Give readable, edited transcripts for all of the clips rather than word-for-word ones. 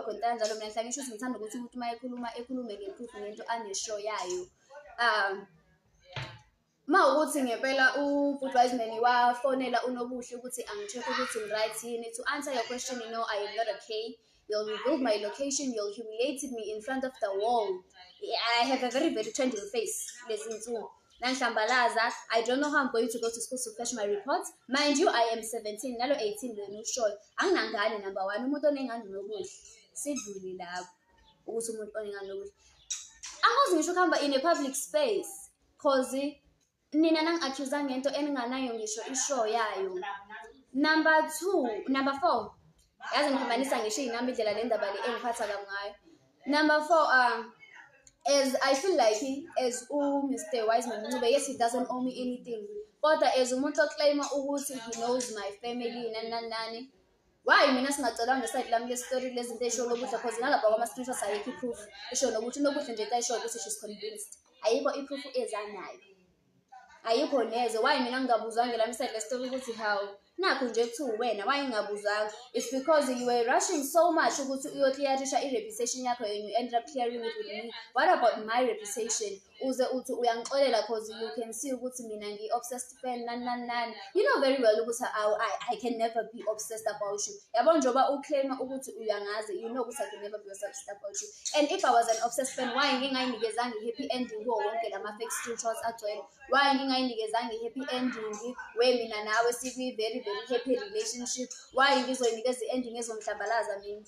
khona into kanjalo mina ngisho ukuthi ngithanda ukuthi umuntu uma ekhulume nge-proof ngento aneshow yayo. Mawukuthi ngempela uBhuti Wiseman wafonela uNobuhle ukuthi angi-check ukuthi right yini. To answer your question, you know, I am not okay. You'll reveal my location, you'll humiliated me in front of the wall. I have a very, very trending face. Listen to Nanhlambalaza. I don't know how I'm going to go to school to fetch my reports. Mind you, I am 17, nalo 18 le no show. Anginangane number 1 umuntu onengane nokuhle. Sidluli lapho ukuthi umuntu onengane nokuhle. Angazi ngisho kuhamba in a public space cause nina nang-accuse ngento eninganayo ngisho ishow yayo. Number 4, yazi ngiphambanisa ngisho iy'namba indlela le ndaba le engiphatha kabi ngayo. Number 4, as I feel like as Mr. Wiseman Ncube, yes, he doesn't owe me anything. But as umuntu oclaima ukuthi he knows my family nani. Why mina singacela ngeside lami le story lezinto esho lokuthi cause nalapha kwama screenshots ayikho iproof esho lokuthi nokuthi nje ayisho ukuthi she's convinced. Ayikho iproof ezanayo. Ayikho neze. Why mina ngingabuzwanga la mside le story ukuthi how nakho nje kuthi wena why ngingabuzwanga? It's because you were rushing so much ukuthi uyoclearisha i-reputation yakho and you ended up clearing it with me. What about my reputation? Uze uthi uyangixolela cause you can see ukuthi mina ngi-obsessed fan nani. You know very well ukuthi I can never be obsessed about you. Yabo njoba uclaima ukuthi uyangazi, you know ukuthi I can never be obsessed about you. And if I was an obsessed fan, why ngingayinikezanga i-happy ending kuwo wonke lama fake screenshots agcwele? Why ngingayinikezanga i-happy ending where mina nawe sikwi very happy relationship? Why ngizoyinikeza i-ending ezongihlambalaza mina?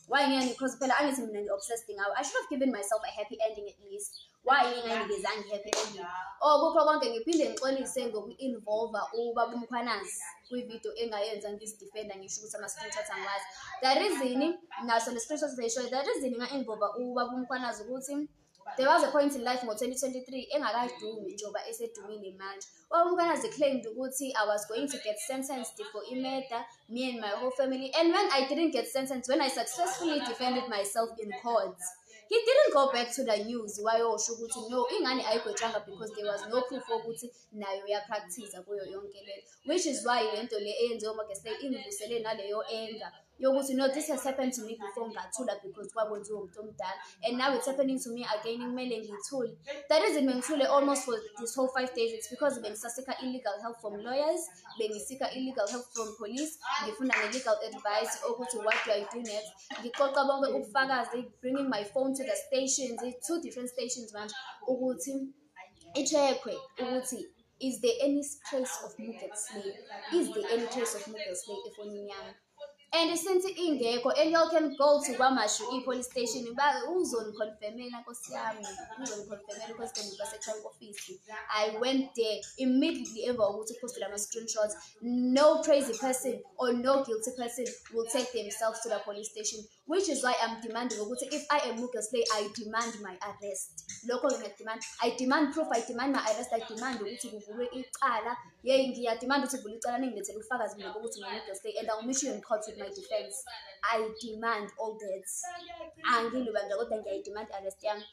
Why because phela angithi mina ngi-obsessed ngawe? I should have given myself a happy ending at least. Why ngingayinikezanga i-happy ending? Kukho konke ngiphinde ngixolise ngoku-involve ubaba uMkhwanazi kwi-video engayenza ngizidefenda ngisho ukuthi ama-screenshots angiwazi. The reason naso le screenshots zisho the reason nga-involve ubaba uMkhwanazi ukuthi there was a point in life ngo-2023 engakadumi njengoba esedumile manje. Umkhwanazi claimed ukuthi I was going to get sentenced for murder, me and my whole family. And when I didn't get sentenced, when I successfully defended myself in court, he didn't go back to the news wayosho ukuthi no ingane ayigwetshanga because there was no proof ukuthi nayo yapractice kuyo yonke le, which is why lento le eyenziwe uMagesle ingivusele naleyo anger yokuthi no, this has happened to me before ngathula because kwakwenziwa umuntu omdala and now it's happening to me again kumele ngithule. That reason bengithule almost for this whole 5 days, it's because bengisasika illegal help from lawyers, bengisika illegal help from police, ngifuna legal advice ukuthi what do I do next. Ngiqoqa bonke ubufakazi, bringing my phone to the stations, 2 different stations manje ukuthi icheckwe ukuthi is there any trace of Mugetsley? Is there any trace of Mugetsley efonini yami? And since ingekho and y'all can go to Kwamashu police station uzoniconfirmela Nkosi yami, uzoniconfirmela because then base-crime office. I went there immediately emva ukuthi posted ama screenshots. No crazy person or no guilty person will take themselves to the police station, which is why I'm demanding ukuthi if I am Mugetsley, I demand my arrest. Lokho ngiyademand, I demand proof, I demand my arrest, I demand ukuthi kuvulwe icala. Ngiyademand ukuthi kuvulwe icala ningilethele ubufakazi mina ukuthi Mugetsley, and I'll meet you in court with my defense. I demand all that. Angilubanda kodwa ngiyademand arrest yami.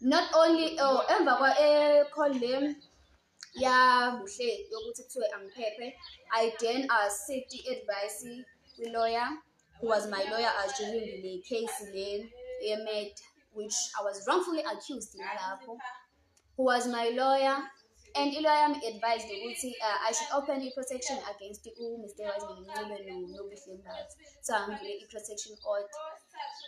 Not only emva kwa call them ya buhle yokuthi kuthiwe angiphephe, I then seek advice kwi-lawyer who was my lawyer during the case le murder which I was wrongfully accused nalapho, who was my lawyer. And i-lawyer advised ukuthi I should open i-protection against Mr. Wiseman Ncube noBuhle Mbatha. So angivule i-protection order.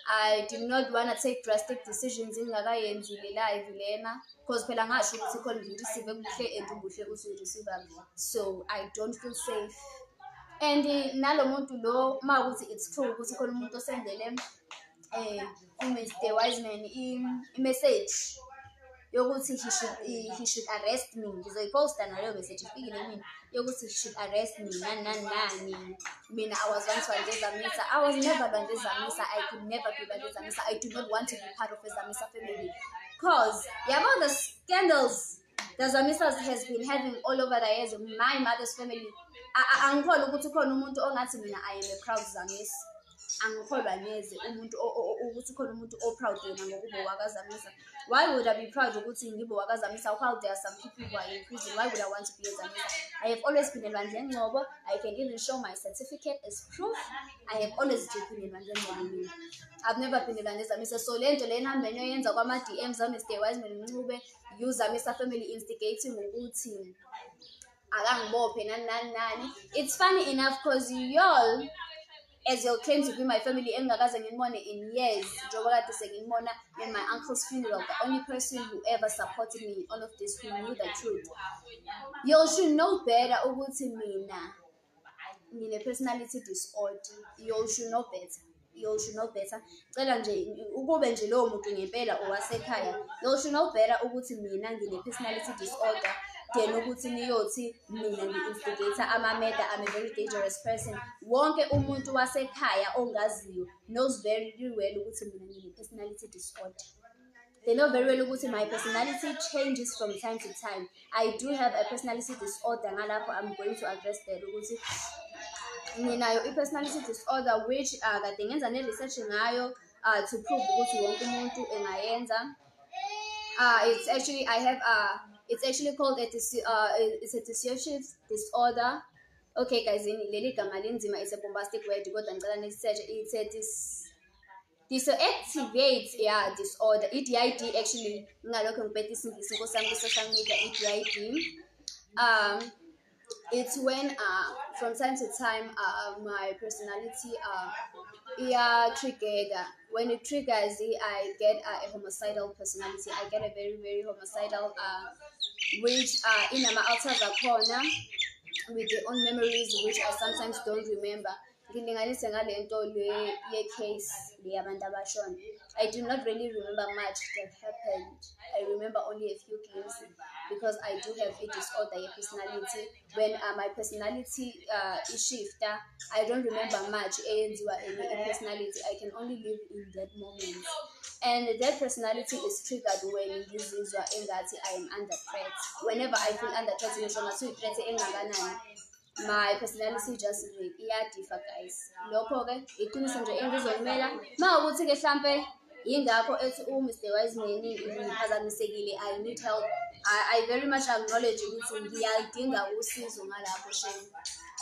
I did not want to take drastic decisions ngingakayenzile live lena because phela ngasho ukuthi khona ngireceive kuhle and uBuhle usureceive. So I don't feel safe. And nalo muntu lo mawukuthi it's true ukuthi khona umuntu osendele Mr. Wiseman i-message yokuthi he should arrest me. Ngizoyiposta naleyo message ifikile kimi yokuthi he should arrest me nani. Mina I was once Zamisa. I was never Zamisa. I could never be Zamisa. I do not want to be part of the Zamisa family because about the scandals the Zamisas has been having all over the years. My mother's family, angikholwa ukuthi khona umuntu ongathi mina I am a proud Zamisa. angikholwa neze umuntu ukuthi khona umuntu o-proud yena ngokuba wakazamisa. Why would I be proud ukuthi ngibe wakazamisa while there are some people who are in prison? Why would I want to be a Zamisa? I have always been a Lwandle Ngcobo. I can even show my certificate as proof. I have always been a Lwandle Ngcobo. I've never been a Lwandle Zamisa. So lento lena hambe noyenza kwama DMs zami Mr. Wiseman Ncube, you Zamisa family instigating ukuthi akangibophe nani. It's funny enough because y'all, as you'll claim to be my family, engakaze ngibone in years, njengoba kade sengibona in my uncle's funeral, the only person who ever supported me in all of this, who knew the truth. You should know better ukuthi mina ngine personality disorder. You should know better. You should know better. Cela nje ukube nje lowo muntu ngempela owasekhaya. You should know better ukuthi mina ngine personality disorder. Then ukuthi niyothi mina ngi-instigator ama-murder, I'm a very dangerous person. Wonke umuntu wasekhaya ongaziyo knows very well ukuthi mina ngine-personality disorder. They know very well ukuthi my personality changes from time to time. I do have a personality disorder ngalapho I'm going to address that ukuthi nginayo i-personality disorder which kade ngenza ne-research ngayo to prove ukuthi wonke umuntu engayenza. It's actually it's actually called it's a dissociative disorder. Okay guys, leli gama linzima, it's a bombastic word kodwa ngicela nesearch. It's a dissociative disorder. DID actually ngalokho ngibheka isingisi nkosami ku-social media. DID it's when from time to time my personality triggered. When it triggers, I get a homicidal personality. I get a very, very homicidal, which in my alters corner with their own memories, which I sometimes don't remember. I do not really remember much that happened. I remember only a few glimpses because I do have a disorder, a personality. When my personality is shifter, I don't remember much. Any personality, I can only live in that moment. And that personality is triggered when this is I am under threat. Whenever I feel under threat, my personality just iyadifa guys. Lokho ke iqiniso nje engizomela mawukuthi ke mhlambe yingakho ethi Mr. Wiseman ngiphazamisekile, I need help. I very much acknowledge ukuthi ngiyadinga usizo ngalapho shame.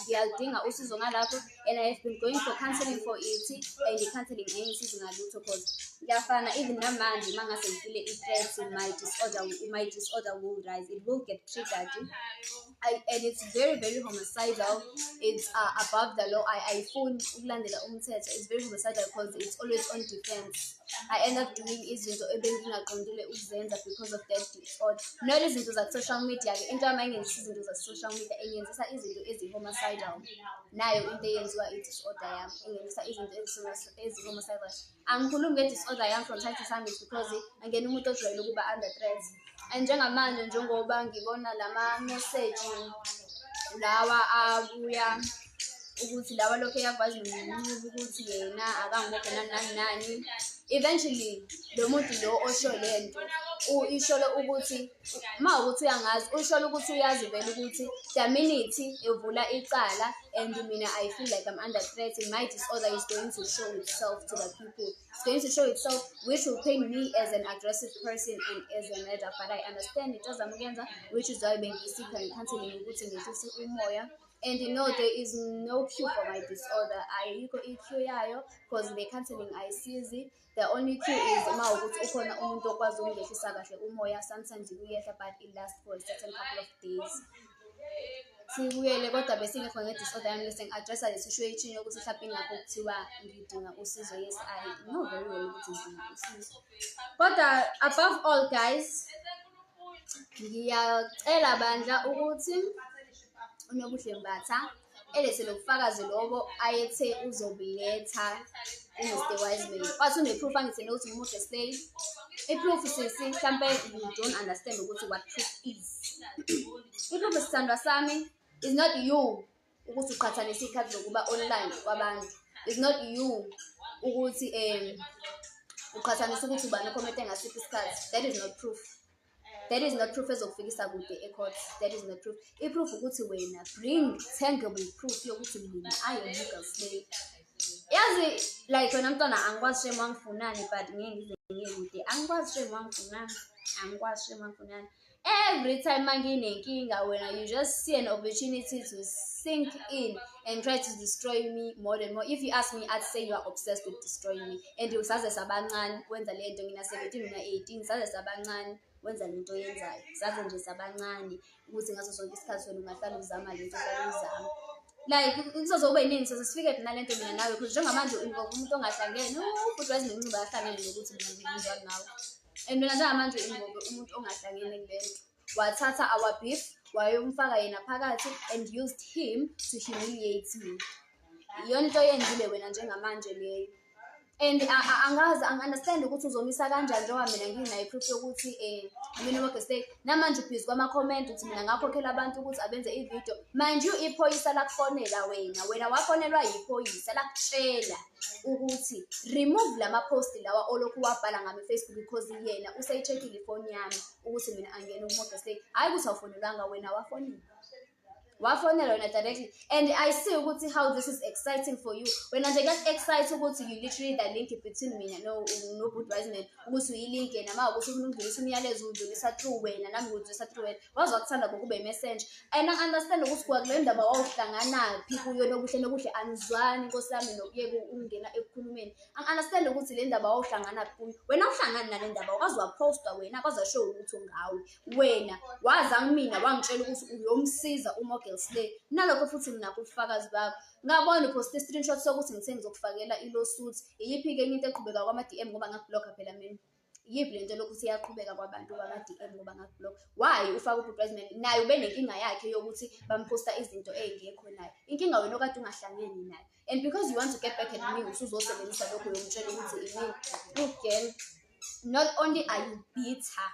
Ngiyadinga usizo ngalapho, and I have been going for counseling for it, and the counseling engisiza ngalutho because ngiyafana even namanje mangase ngifile i-threat, my disorder will rise, it will get triggered. And it's very, very homicidal. It's above the law. I phone ukulandela umthetho. It's very homicidal because it's always on defense. I end up doing izinto ebengingaqondile ukuzenza because of that disorder. Not izinto za social media. Into amayengenzisa izinto za social media engenzisa izinto ezi-homicidal. Nayo into eyenziwa i-disorder yami engenzisa izinto ezi-homicidal. Angikhulumi nge-disorder yami from time to time is because angena umuntu ojwayele ukuba under threat. And njengamanje njengoba ngibona lama message lawa abuya ukuthi lawa lokho yakwazi nomuntu ukuthi yena akangibophe nani. Eventually lo muntu lo osho lento isholo ukuthi mawukuthi uyangazi usholo ukuthi uyazi vele ukuthi the minute evula icala and mina I feel like I'm under threat, my disorder is going to show itself to the people. It's going to show itself, which will paint me as an aggressive person and as a murderer. But I understand it doesn't mean that, which is why when you seek and counseling umoya. And you know there is no cure for my disorder. I go cure because the counseling I see it. The only cure is mawukuthi ukhona umuntu okwazi ungehlisa kahle umoya. Sometimes uyehla but it lasts for a certain couple of days. Sibuyele kodwa bese ngekho nge-disorder yami bese ngi-addressa le situation yokuthi mhlawumbe ingakho kuthiwa ngidinga usizo. Yes, I know very well ukuthi ngidinga usizo. Kodwa above all guys, ngiyacela bandla ukuthi uNobuhle Mbatha elethe lokufakazi lobo ayethe uzobuletha uMr. Wiseman. Wathi une-proof angithene ukuthi ngimuhle slave. I-proof sisi mhlampe you don't understand ukuthi what proof is. I-proof sithandwa sami is not you ukuthi uqhathanise ikhathi zokuba online kwabantu. It's not you ukuthi uqhathanise ukuthi ubani ucomment ngasiphi isikhathi. That is not proof. That is not proof ezokufikisa kude e-court. That is not proof. I-proof ukuthi wena bring tangible proof yokuthi mina I am legal slave. yazi like wena mntwana angikwazi shame wangifunani but ngeke ngize ngikude angikwazi shame wangifunani angikwazi shame wangifunani. Every time manginenkinga wena you just see an opportunity to sink in and try to destroy me more and more. If you ask me, I'd say you are obsessed with destroying me. And usaze sabancane wenza lento ngina 17 ngina 18 saze sabancane wenza lento yenzayo saze nje sabancane ukuthi ngaso sonke isikhathi wena ungahlala uzama lento hlala uzama. Like kuzozoba yiningi sesifike khona lento mina nawe because njengamanje umuntu ongahlangene futhi wazinenceba yahlangene nokuthi mina ngizwa ngawe. And mina njengamanje umuntu ongahlangene kulento wathatha our beef wayomfaka yena phakathi and used him to humiliate me. Iyona into yenzile wena njengamanje leyo. And angi-understand ukuthi uzomisa kanjani njengoba mina nginayo proof yokuthi mina Mokestay namanje ubhizi kwama-comment uthi mina ngakhokhela abantu ukuthi abenze i-video. Mind you iphoyisa lakufonela wena wafonelwa yiphoyisa lakutshela ukuthi remove lama-post lawa olokhu wabhala ngami Facebook because yena useyi-checkile ifoni yami ukuthi mina angene kuMokestay. Hhayi ukuthi awufonelwanga wena wafonela wena directly. And I see ukuthi how this is exciting for you. Wena nje excited ukuthi you literally the link between mina no Budweiser ukuthi uyilink yena uma ukuthi ufuna ukudlulisa umyalezo udlulisa through wena nami ngidlulisa through wena wazokuthanda ngokube messenger. And I understand ukuthi kule ndaba wawuhlanganaphi kuyo nobuhle anizwani Nkosi yami nokuyeka ungena ekukhulumeni. I understand ukuthi le ndaba wawuhlanganaphi kuyo wena uhlangana nale ndaba wazi waposta wena kwaza show ukuthi ngawe wena waza ngimina wangitshela ukuthi uyomsiza uMokestay nalokho futhi mina kubufakazi bakho ngabona upost screenshot sokuthi ngithe ngizokufakela i-lawsuit. Iyiphi ke into eqhubeka kwama DM ngoba ngakublock phela mina yiphi lento lokuthi iyaqhubeka kwabantu bama DM ngoba ngakublock. Why ufaka uBudweiser naye ube nenkinga yakhe yokuthi bamposta izinto ezingekho naye inkinga wena okade ungahlangeni naye and because you want to get back at me usuzosebenzisa lokho yomtshela ukuthi imini look girl not only are you bitter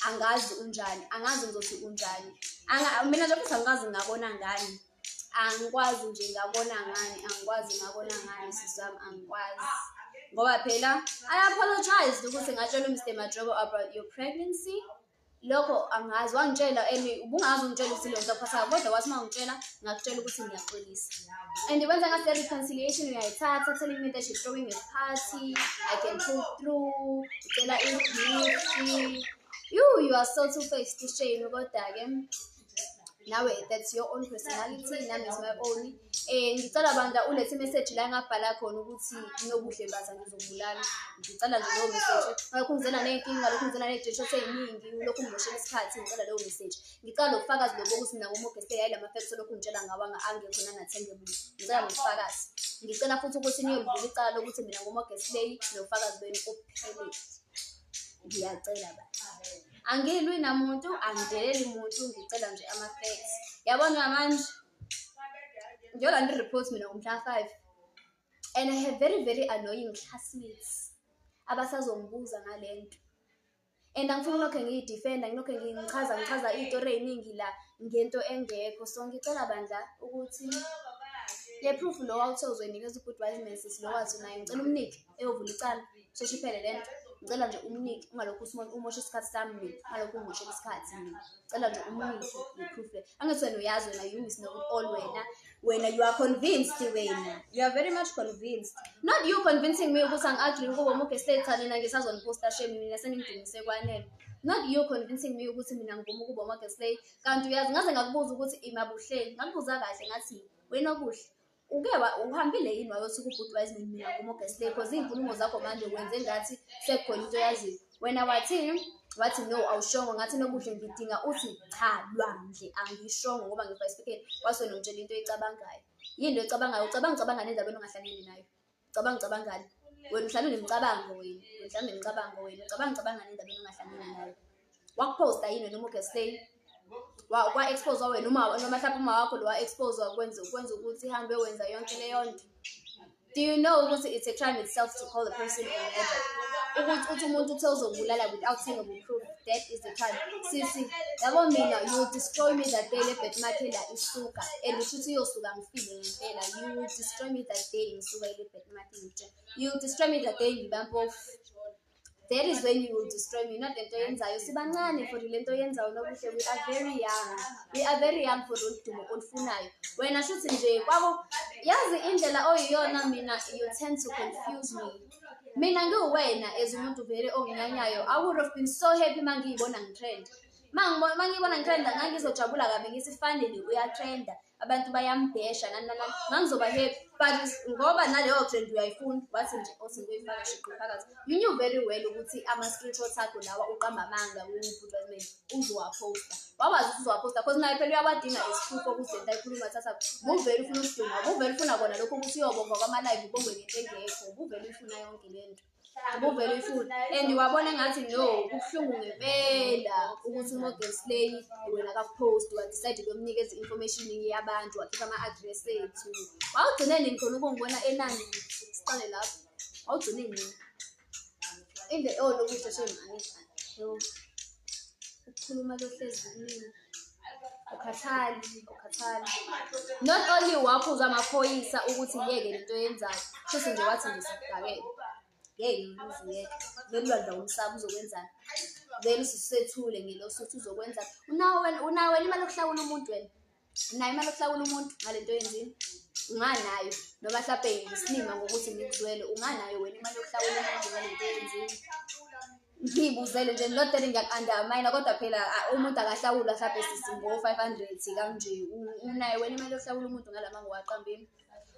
angazi unjani angazi ngizothi unjani mina nje futhi angazi ngabona ngani angikwazi nje ngabona ngani angikwazi ngabona ngani sisami angikwazi ngoba phela I apologize ukuthi ngatshela Mr. Madrobo about your pregnancy lokho angazi wangitshela ubungazi ungitshela ukuthi lento aphatha kodwa wathi mangitshela ngakutshela ukuthi ngiyaxolisa and wenza ngase reconciliation uyayithatha telling me that she's throwing a party I can pull through ucela igift. You are so two-faced shame kodwa ke nawe that's your own personality nami is my own. Ngicela banda ulethe message la ngabhala khona ukuthi nobuhle baza ngizobulala. Ngicela nje leyo message ngakungizela nenkinga lokhu ngizela nejeshi eziningi lokhu ngimoshela isikhathi ngicela leyo message. Ngicela ubufakazi lobo ukuthi mina nguMokestay hayi lama facts lokhu ngitshela ngawanga angekho nanathengable. Ngicela ngofakazi. Ngicela futhi ukuthi niyolivula icala lokuthi mina nguMokestay nofakazi beni ophelele. Ngiyacela ba angilwi namuntu angideleli umuntu ngicela nje ama-facts. Yabona manje njengoba ngi-report mina ngomhla 5 and I have very annoying classmates abasazongibuza ngalento and angifuni lokho ngiyidefenda ngilokho ngichaza izitori eziningi la ngento engekho. So ngicela bandla ukuthi le proof lo wawuthe uzoyinikeza uBudweiser sisi lo wathi naye ngicela umnike eyovula icala sheshe iphele lento. Ngicela nje umnike ungalokhu umosha isikhathi sami mina ngalokhu umoshela isikhathi mina. Ngicela nje umnike le-proof le angithi wena uyazi wena you is not all wena you are convinced wena you are very much convinced not you convincing me ukuthi angi-agree ukuba uMokestay cha nina ngisazoniposta shame mina seningidingise kwanele not you convincing me ukuthi mina ngivuma ukuba uMokestay kanti uyazi ngaze ngakubuza ukuthi imabuhleli ngakubuza kahle ngathi wena obuhle uhambile yini wayothi kuBudweiser mina nguMokestay because izinkulumo zakho manje wenze ngathi sekukhona into yaziyo wena wathi no awushongo ngathi nobuhle ngidinga uthi cha lwandle angishongo ngoba ngifayisikele wasona ngitshela into eyicabangayo yini oyicabangayo ucabanga nendaba enongahlangene nayo cabangani wena uhlala unemicabango wena ucabanga nendaba enongahlangene nayo wakuposta yini noMokestay wa-expose wena noma mhlawumbe uma wakho lo wa-expose wakwenza ukuthi ihambe wenza yonke leyo nto. Do you know ukuthi it's a crime itself to call the person a murderer? Ukuthi umuntu uthe uzokubulala without tangible proof, that is the crime. Sisi yabo mina you will destroy me that day lebet makhela isuka and ushuthi yosuka ngifile ngempela you will destroy me that day ngisuka lebet makhela you will destroy me that day ngibampofu that is when you will destroy me, not lento yenzayo. Sibancane for lento yenzayo nobuhle. We are very young. We are very young for uludumo olufunayo. Wena shuthi nje kwabo yazi indlela oyiyona mina, you tend to confuse me. Mina ngiwena as umuntu vele onginyanyayo, I would have been so happy mangiyibona ngitrend. Mangiyibona ngitrenda ngangizojabula kabi ngithi finally uyatrenda, abantu bayambhesha nani ngangizoba happy. But ngoba naleyo trend uyayifuna wathi nje osengiyifaka shiqo phakathi. You knew very well ukuthi ama-screenshots akho lawa uqamba amanga ku-advertisement uzowaposta. Wawazi ukuthi uzowaposta because naye phela uyawadinga isiphuko ukuthi lento ayikhuluma thatha. Ubuvele ufuna ukuduma, ubuvele ufuna kona lokho ukuthi uyobonga kwama-live ubongwe ngento engekho. Ubuvele ufuna yonke lento. Ubuvele uyifuna and wabona ngathi no kubuhlungu ngempela ukuthi uMorgan Slay wena akapost wadecide ukumnikeza information yabantu wakhipha ama-address ethu. Wawugcine nini khona ukungibona enani siqale lapho? Wawugcine nini? Inde lokusho shemani yo ukukhuluma lohlezi kumina ukhathali. Not only waphuza amaphoyisa ukuthi ngeke lento yenzayo, futhi nje wathi ngisakudakela. Ngeke ngiziyeke vele lwandla umsaba uzokwenzani, vele usisethule ngelosuthi uzokwenzani. Unayo imali yokuhlawula umuntu wena, unayo imali yokuhlawula umuntu ngalento yenzini? Unganayo noma mhlawumbe ngisinima ngokuthi ngikuzwele, unganayo wena imali yokuhlawula umuntu ngalento yenzini? Ngibuzele nje not that ngiyaku-undermine kodwa phela umuntu akahlawula mhlawumbe sisingo-500 kanje. Unayo wena imali yokuhlawula umuntu ngalamanga waqambeni?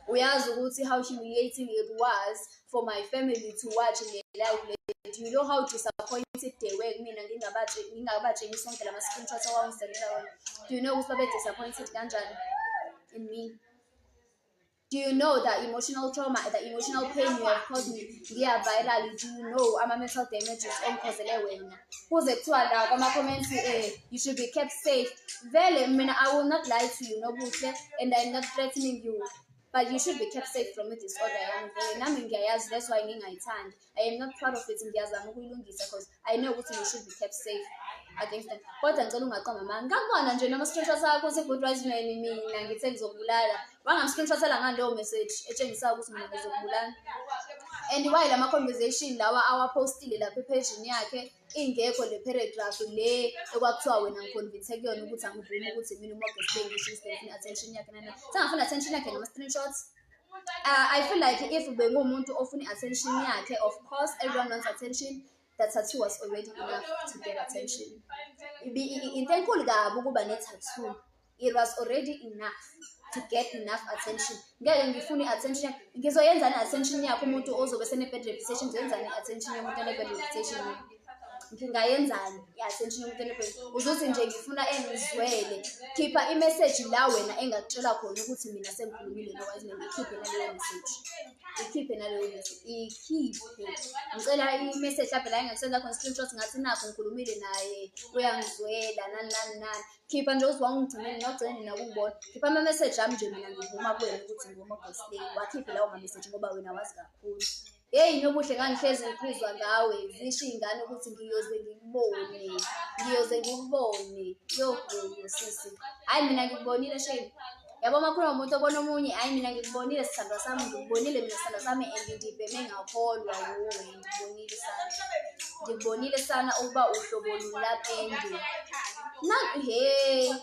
Uyazi ukuthi how humiliating it was for my family to watch in the live. Do you know how disappointed they were mina ngingabatshengisa sonke lama-screenshots awangisendela wona? Do you know ukuthi babe disappointed kanjani in me? Do you know the emotional trauma, the emotional pain you have caused me? Ngiya viral. Do you know ama-mental damages ongikhozele wena? Kuze kuthiwa la kwama-comments you should be kept safe. Vele mina I will not lie to you nobuhle and I'm not threatening you. But you should be kept safe from it disorder yami vele nami ngiyayazi, that's why ngingayithandi. I am not proud of it, ngiyazama ukuyilungisa because I know ukuthi you should be kept safe against them. Kodwa ngicela ungaqamba amanga. Ngakubona nje nama-screenshots akho se-Goodwisemeni mina ngithe ngizokubulala. Wangamscreenshothela ngaleyo message etshengisayo ukuthi mina ngizokubulala. And why lama-conversation lawa awapostile lapha ephejini yakhe ingekho le paragraph le ekwakuthiwa wena ngiconvince kuyona ukuthi angivumi ukuthi mina uMorgan Slay ngisho ngifuna attention yakhe nana. Sengafuna attention yakhe ngama-screenshots. I feel like if bengumuntu ofuna attention yakhe, of course everyone wants attention. That tattoo was already enough to get attention. Into enkulu kabi ukuba ne-tattoo. It was already enough to get enough attention. Ngeke ngifune attention. Ngizoyenzani attention yakho umuntu ozobe sene-bad reputation? Ngiyenzani attention yomuntu ene-bad reputation? Ngingayenzani i-attention yomuntu ene-bad? Uzothi nje ngifuna engizwele. Khipha i-message la wena engakutshela khona ukuthi mina sengikhulumile noWiseman. Ikhiphe naleyo message. Ikhiphe naleyo message. Ikhiphe. Ngicela i-message lapha la engakusenda khona screenshot ngathi nakho ngikhulumile naye uyangizwela nani. Khipha nje ukuthi wangigcineni nokugcineni nakungibona. Khipha ama-message ami nje mina ngivuma kuwena ukuthi nguMorgan Slay. Wakhiphe lawo ma-message ngoba wena wazi kakhulu. Hey nobuhle ngangihlezi ngikhuzwa ngawe zisho iy'ngane ukuthi ngiyoze ngikubone. Yo sisi, hayi mina ngikubonile shame. Yabo makhona umuntu obona omunye, hayi mina ngikubonile sithandwa sami, ngikubonile mina sithandwa sami and ngibheme ngakholwa wuwe. Ngikubonile sana ukuba uhlobo lulapendi he.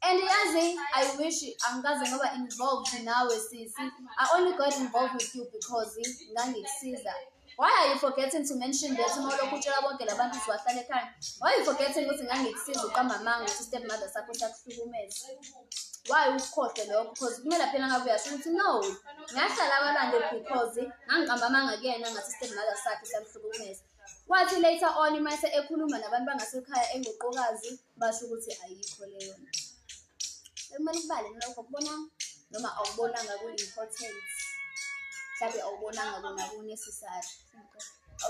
And yazi, I wish angikaze ngoba involved nawe sisi. I only got involved with you because ngangikusiza. Why are you forgetting to mention that mawulokhu utshela bonke labantu ukuthi wahlala ekhaya? Why are you forgetting ukuthi ngangikusiza uqamba amanga ukuthi stepmother sakho sakuhlukumeza? Why ukhohle lokho? Because kumele phela ngabe uyasho ukuthi no, ngahlala abalande because ngangiqamba amanga kuyena ngathi stepmother sakhe samhlukumeza. Kwathi later on mase ekhuluma nabantu bangasekhaya engoqokazi basho ukuthi ayikho leyo nto. Kumele kubale lokho kubona noma awubonanga ku-important. Mhlawumbe awubonanga kona ku-necessary.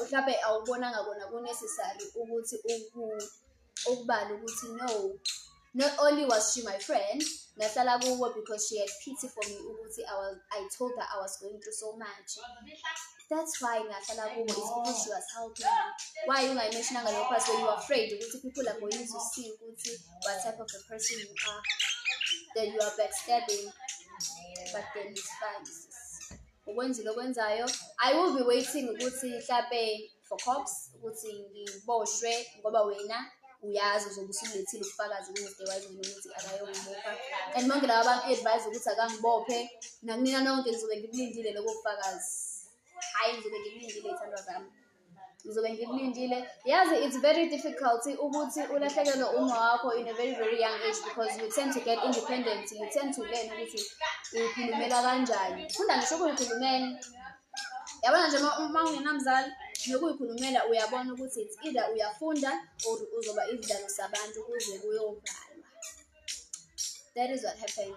Mhlawumbe awubonanga kona ku-necessary ukuthi ukubala ukuthi no. Not only was she my friend, ngahlala kuwo because she had pity for me ukuthi I told her I was going through so much. That's why ngahlala kuwo is because she was helping me. Why you mentionanga lokho because when you are afraid ukuthi people are going to see ukuthi what type of a person you are. Then you are backstabbing, but then it's fine. Ukwenzile okwenzayo, I will be waiting ukuthi mhlawumbe for cops ukuthi ngiboshwe ngoba wena uyazi uzobe usulethile ubufakazi ku-Mr. Wiseman ukuthi akayongibopha, and bonke laba bangi-advise ukuthi akangibophe, nakunina nonke ngizobe ngibulindile lobo bufakazi. Hayi, ngizobe ngibulindile iy'thandwa zami, ngizobe ngibulindile. Yazi, it's very difficult ukuthi ulahlekelwe uma wakho in a very, very young age, because you tend to get independent, you tend to learn ukuthi uyikhulumela kanjani. Funda ngisho ukuyikhulumela. Yabona nje uma ungenamzali nokuyikhulumela uyabona ukuthi it's either uyafunda or uzoba isidalo sabantu kuze kuyovalwa. That is what happens.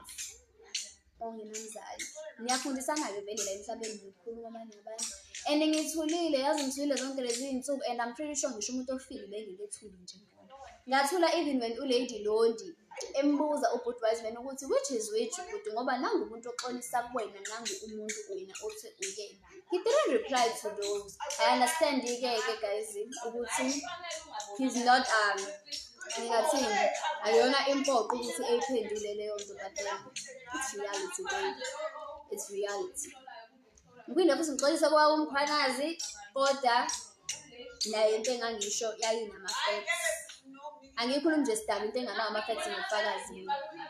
Ongenamzali niyafundisana-ke vele la emhlabeni, ngikhuluma abanye abantu, and ngithulile. Yazi ngithulile zonke lezi iy'nsuku, and I'm pretty sure ngisho umuntu ofile bengingethuli nje ngibona. Ngathula even when uLady Londi embuza ubhuti Wiseman ukuthi which is which bhuti, ngoba nangu umuntu oxolisa kuwena, nangu umuntu wena othe uyena. He didn't reply to those. I understand-ke guys ukuthi he's not ngingathini, ayona impoqo ukuthi eyiphendule leyo nto, but it's reality baby, it's reality. Ngiphinde futhi ngixolisa kwaba umkhwanazi, kodwa nayo into engangisho yayinama-facts. Angikhulumi nje sidala into enganawo ama-facts nobufakazi.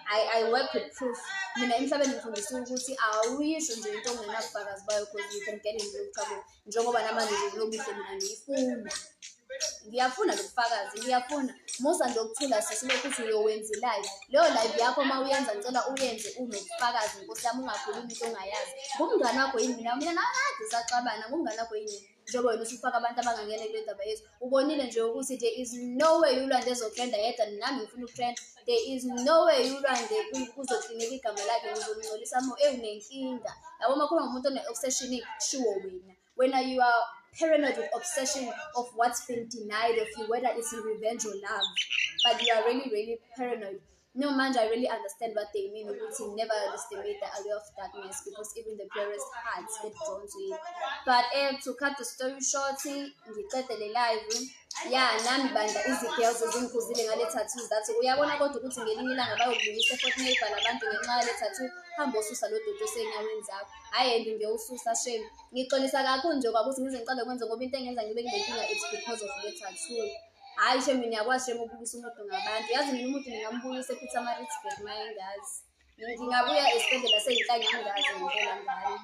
I work with proof. Mina emhlabeni ngifundisa ukuthi awuyisho nje into ongenabufakazi bayo, because you can get into trouble. Njengoba namanje nje lobuhle mina ngiyafuna lobufakazi, ngiyafuna musa nje ukuthula sisilokhu ukuthi uyowenza live. Leyo live yakho uma uyenza ngicela uyenze unobufakazi, Nkosi yami, ungakhulumi into ongayazi. Ngumngane wakho yini mina nakade saxabana, ngumngane wakho yini njengoba wena usufaka abantu abangangene kule ndaba yethu. Ubonile nje ukuthi there is no way uLwandle ezotrenda yedwa, nami ngifuna ukutrenda. There is no way uLwandle kuzoklineka igama lakhe, ngizomngcolisa unenkinga. Yabo uma khona umuntu one-obsession, sure wena you are paranoid with obsession of what's been denied of you, whether it's revenge or love, but you are really, really paranoid. No, manje, I really understand what they mean. Never underestimate the allure of darkness, because even the purest hearts get drawn to it. But to cut the story short, ngiqedele live. Yeah, nami banda izigirls ezingikhuzile ngale tattoos that uyabona kodwa ukuthi ngelinye ilanga bayokubuyisa eFort Nelson abantu ngenxa yale tattoo. Hamba ususa lo dodo osenyaweni zakho. Hayi ngiyawususa shame. Ngixolisa kakhulu nje kwakuthi ngize ngiqale kwenza ngoba into engenza ngibe kule nkinga it's because of the tattoo. Hayi shame, ngiyakwazi shame ukubuyisa umuntu ngabantu. Yazi mina umuntu ngingambuyisa ePieter Maritzburg mayingazi. Ngingabuya esibhedlela seyinhlanya ngingazi ngempela ngani.